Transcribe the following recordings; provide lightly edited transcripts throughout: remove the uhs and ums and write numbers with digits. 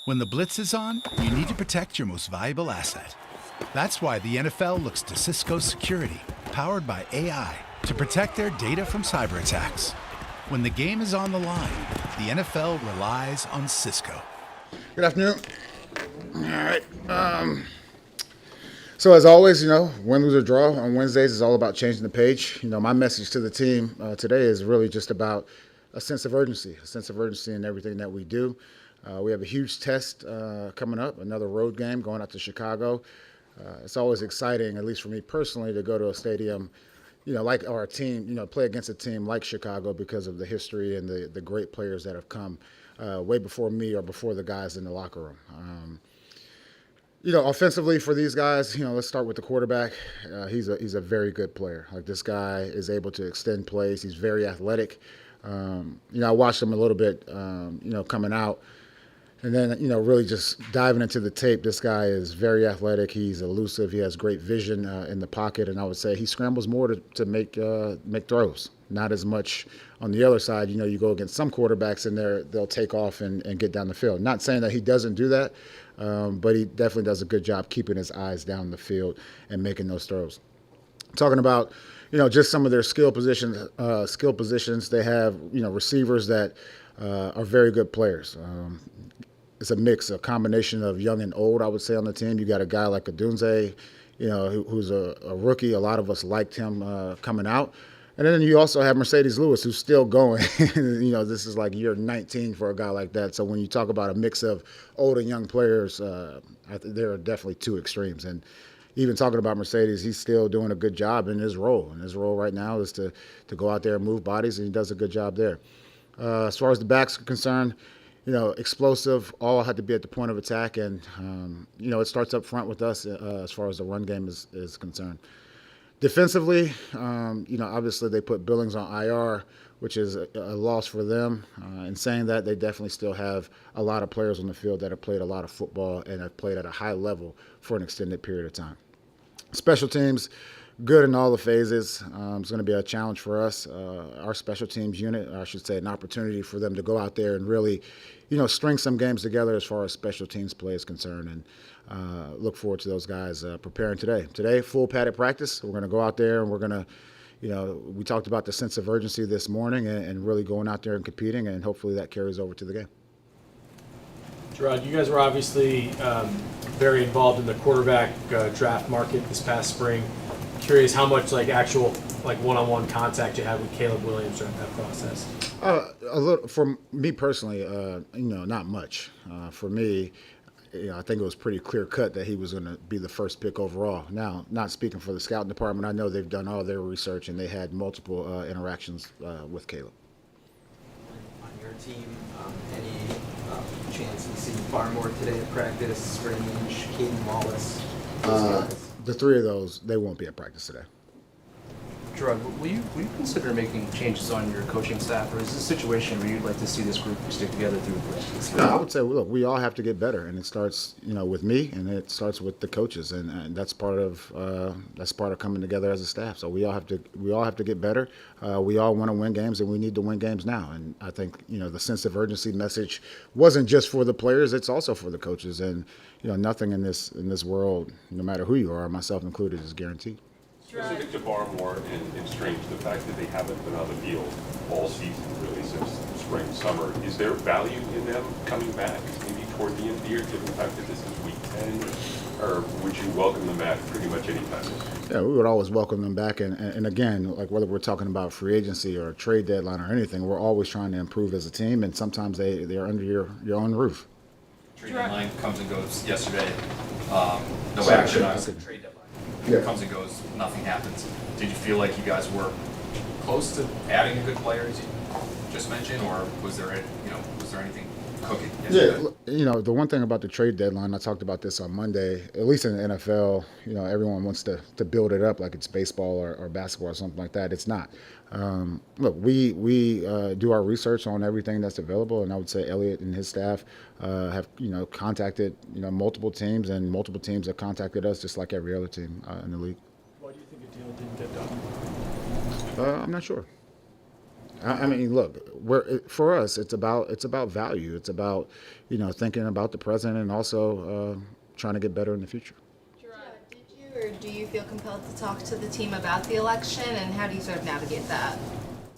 When the blitz is on, you need to protect your most valuable asset. That's why the NFL looks to Cisco Security, powered by AI, to protect their data from cyber attacks. When the game is on the line, the NFL relies on Cisco. Good afternoon. All right. So as always, win, lose, or draw on Wednesdays is all about changing the page. My message to the team today is really just about a sense of urgency in everything that we do. We have a huge test coming up, another road game going out to Chicago. It's always exciting, at least for me personally, to go to a stadium, like our team, play against a team like Chicago because of the history and the great players that have come way before me or before the guys in the locker room. Offensively for these guys, let's start with the quarterback. He's a very good player. Like, this guy is able to extend plays. He's very athletic. I watched him a little bit, coming out. And then, really just diving into the tape, this guy is very athletic. He's elusive. He has great vision in the pocket. And I would say he scrambles more to make throws, not as much on the other side. You go against some quarterbacks and they'll take off and get down the field. Not saying that he doesn't do that, but he definitely does a good job keeping his eyes down the field and making those throws. Talking about, just some of their skill positions, they have, receivers that are very good players. It's a mix, a combination of young and old, I would say, on the team. You got a guy like Odunze, who's a rookie. A lot of us liked him coming out. And then you also have Mercedes Lewis, who's still going. This is like year 19 for a guy like that. So when you talk about a mix of old and young players, there are definitely two extremes. And even talking about Mercedes, he's still doing a good job in his role. And his role right now is to go out there and move bodies, and he does a good job there. As far as the backs are concerned, explosive, all had to be at the point of attack. And, it starts up front with us as far as the run game is concerned. Defensively, obviously they put Billings on IR, which is a loss for them. In saying that, they definitely still have a lot of players on the field that have played a lot of football and have played at a high level for an extended period of time. Special teams, good in all the phases. It's going to be a challenge for us. Our special teams unit, or I should say an opportunity for them to go out there and really, string some games together as far as special teams play is concerned. And look forward to those guys preparing today. Today, full padded practice. We're going to go out there and we're going to, we talked about the sense of urgency this morning and really going out there and competing, and hopefully that carries over to the game. Jerod, you guys were obviously very involved in the quarterback draft market this past spring. Curious how much actual one-on-one contact you had with Caleb Williams during that process. A little, for me personally, not much. For me, I think it was pretty clear cut that he was going to be the first pick overall. Now, not speaking for the scouting department, I know they've done all their research and they had multiple interactions with Caleb. On your team, any chance to see Farmore today at practice, Strange, Caden Wallace? The three of those, they won't be at practice today. Jerod, will you consider making changes on your coaching staff, or is this a situation where you'd like to see this group stick together through practice? No, I would say, look, we all have to get better, and it starts, with me, and it starts with the coaches, and that's part of coming together as a staff. So we all have to get better. We all want to win games, and we need to win games now. And I think the sense of urgency message wasn't just for the players; it's also for the coaches. And nothing in this world, no matter who you are, myself included, is guaranteed. Specific to Barmore and Strange, the fact that they haven't been on the field all season, really, since spring, summer, is there value in them coming back maybe toward the end of the year, given the fact that this is week 10? Or would you welcome them back pretty much any time? Yeah, we would always welcome them back. And again, whether we're talking about free agency or a trade deadline or anything, we're always trying to improve as a team. And sometimes they're under your own roof. Trade deadline comes and goes yesterday. No action on the trade deadline. Yeah. Comes and goes, nothing happens. Did you feel like you guys were close to adding a good player, as you just mentioned, or was there anything cooking yesterday? Yeah, the one thing about the trade deadline, I talked about this on Monday, at least in the NFL, everyone wants to build it up like it's baseball or basketball or something like that. It's not. Look, we do our research on everything that's available, and I would say Elliott and his staff have contacted multiple teams, and multiple teams have contacted us just like every other team in the league. Why do you think a deal didn't get done? I'm not sure. I mean, look, for us, it's about value. It's about thinking about the present and also trying to get better in the future. Jerod, did you or do you feel compelled to talk to the team about the election, and how do you sort of navigate that?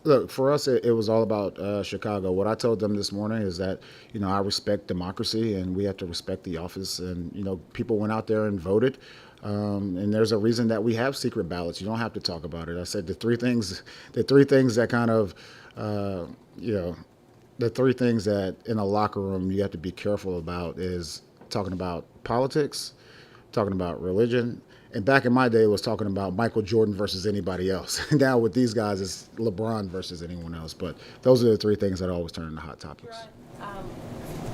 Look, for us, it was all about Chicago. What I told them this morning is that, I respect democracy and we have to respect the office. And, people went out there and voted. And there's a reason that we have secret ballots. You don't have to talk about it. I said the three things that kind of, the three things that in a locker room you have to be careful about is talking about politics, talking about religion. And back in my day, it was talking about Michael Jordan versus anybody else. Now with these guys, it's LeBron versus anyone else. But those are the three things that always turn into hot topics.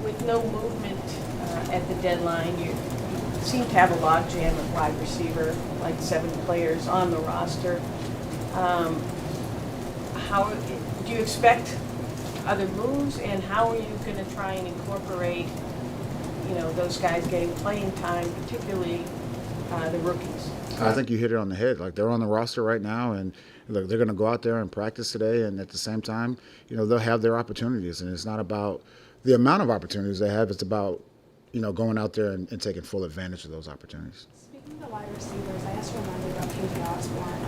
With no movement at the deadline, you seem to have a logjam at wide receiver, like 7 players on the roster. How do you expect other moves, and how are you going to try and incorporate, those guys getting playing time, particularly the rookies? I think you hit it on the head. Like, they're on the roster right now, and look, they're going to go out there and practice today, and at the same time, they'll have their opportunities. And it's not about the amount of opportunities they have. It's about, going out there and taking full advantage of those opportunities. Speaking of wide receivers, I just remembered about KJ Osborne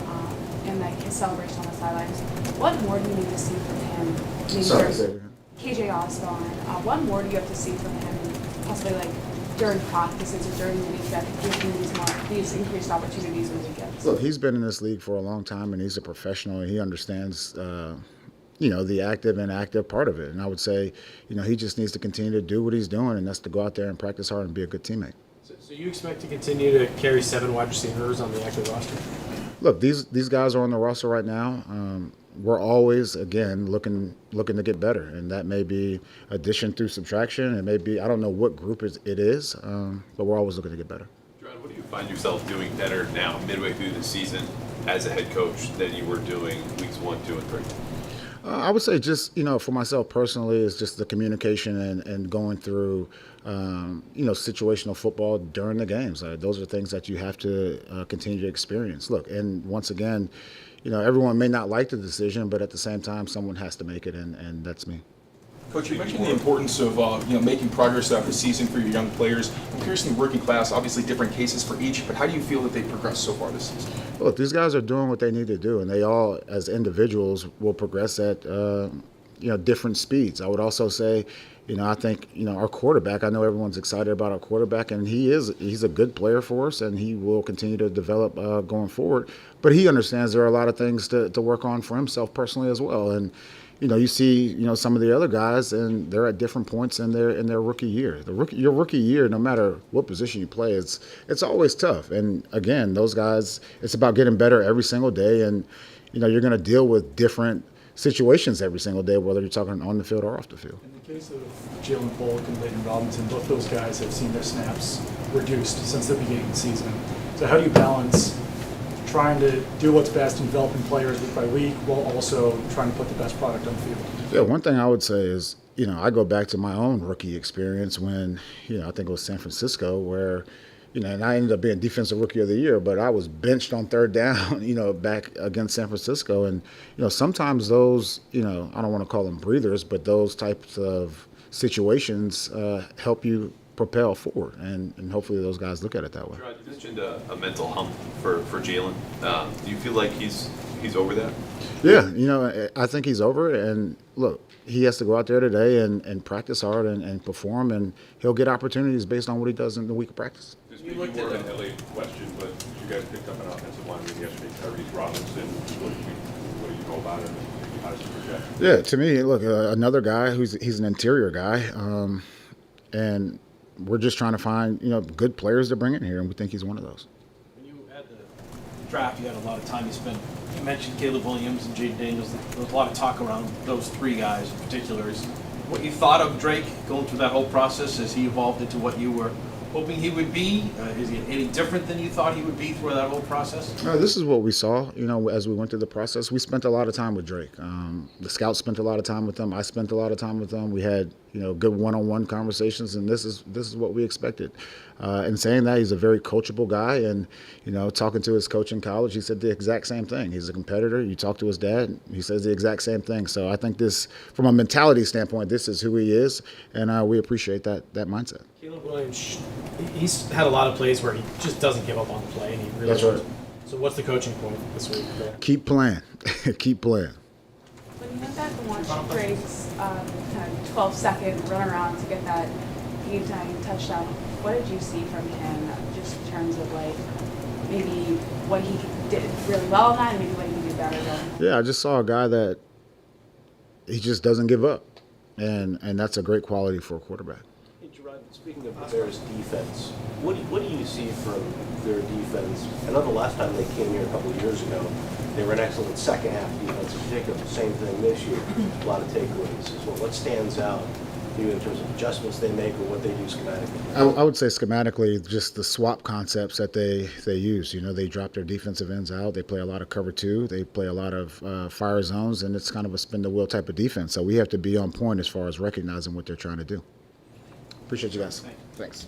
and like his celebration on the sidelines. What more do you need to see from him? Sorry, say it again. KJ Osborne, what more do you have to see from him, possibly like during practices or during the week, that could give him these increased opportunities in weekends? Look, he's been in this league for a long time, and he's a professional, and he understands, the active and active part of it. And I would say, he just needs to continue to do what he's doing, and that's to go out there and practice hard and be a good teammate. So you expect to continue to carry 7 wide receivers on the active roster? Look, these guys are on the roster right now. We're always, again, looking to get better, and that may be addition through subtraction. It may be, I don't know what group it is, but we're always looking to get better. Jerod, what do you find yourself doing better now, midway through the season, as a head coach than you were doing weeks 1, 2, and 3? I would say just, for myself personally, is just the communication and going through, situational football during the games. Those are things that you have to continue to experience. Look, and once again, everyone may not like the decision, but at the same time, someone has to make it, and that's me. Coach, you mentioned the importance of making progress throughout the season for your young players. I'm curious in the rookie class, obviously different cases for each, but how do you feel that they've progressed so far this season? Look, these guys are doing what they need to do, and they all, as individuals, will progress at different speeds. I would also say, I think our quarterback. I know everyone's excited about our quarterback, and he's a good player for us, and he will continue to develop going forward. But he understands there are a lot of things to work on for himself personally as well, and. You see, some of the other guys, and they're at different points in their rookie year. Your rookie year, no matter what position you play, it's always tough. And again, those guys, it's about getting better every single day. And you're going to deal with different situations every single day, whether you're talking on the field or off the field. In the case of Jalen Polk and Leighton Robinson, both those guys have seen their snaps reduced since the beginning of the season. So how do you balance trying to do what's best in developing players week by week while also trying to put the best product on the field? Yeah, one thing I would say is, I go back to my own rookie experience when, I think it was San Francisco where, and I ended up being Defensive Rookie of the Year, but I was benched on 3rd down, back against San Francisco. And, sometimes those, I don't want to call them breathers, but those types of situations help you propel forward, and hopefully those guys look at it that way. Jerod, you mentioned a mental hump for Jalen. Do you feel like he's over that? Yeah, I think he's over it, and look, he has to go out there today and practice hard and perform, and he'll get opportunities based on what he does in the week of practice. This may be more of an LA question, but you guys picked up an offensive lineman yesterday, Jerod Robinson. What do you know about him? How does he project? Yeah, to me, look, another guy he's an interior guy, and we're just trying to find, good players to bring in here, and we think he's one of those. When you had the draft, you had a lot of time you spent. You mentioned Caleb Williams and Jaden Daniels. There was a lot of talk around those 3 guys in particular. Is what you thought of Drake going through that whole process? Has he evolved into what you were hoping he would be? Is he any different than you thought he would be through that whole process? This is what we saw, as we went through the process. We spent a lot of time with Drake. The scouts spent a lot of time with him. I spent a lot of time with him. We had, good one-on-one conversations, and this is what we expected. And saying that, he's a very coachable guy, and talking to his coach in college, he said the exact same thing. He's a competitor. You talk to his dad, he says the exact same thing. So I think this, from a mentality standpoint, this is who he is, and we appreciate that mindset. Caleb Williams, he's had a lot of plays where he just doesn't give up on the play, and he really. That's right. So what's the coaching point this week? Keep playing. Keep playing. When you went back and watched Drake's kind of 12-second run around to get that game-tying touchdown, what did you see from him, just in terms of maybe what he did really well on that, and maybe what he could do better on? Yeah, I just saw a guy that he just doesn't give up, and that's a great quality for a quarterback. Hey, Jerod, speaking of the Bears' defense, what do you see from their defense? I know the last time they came here a couple of years ago, they were an excellent second half defense in particular. Same thing this year, a lot of takeaways. So what stands out to you in terms of adjustments they make or what they do schematically? I would say schematically, just the swap concepts that they use. They drop their defensive ends out. They play a lot of cover two. They play a lot of fire zones, and it's kind of a spin the wheel type of defense. So we have to be on point as far as recognizing what they're trying to do. Appreciate you guys. Thanks.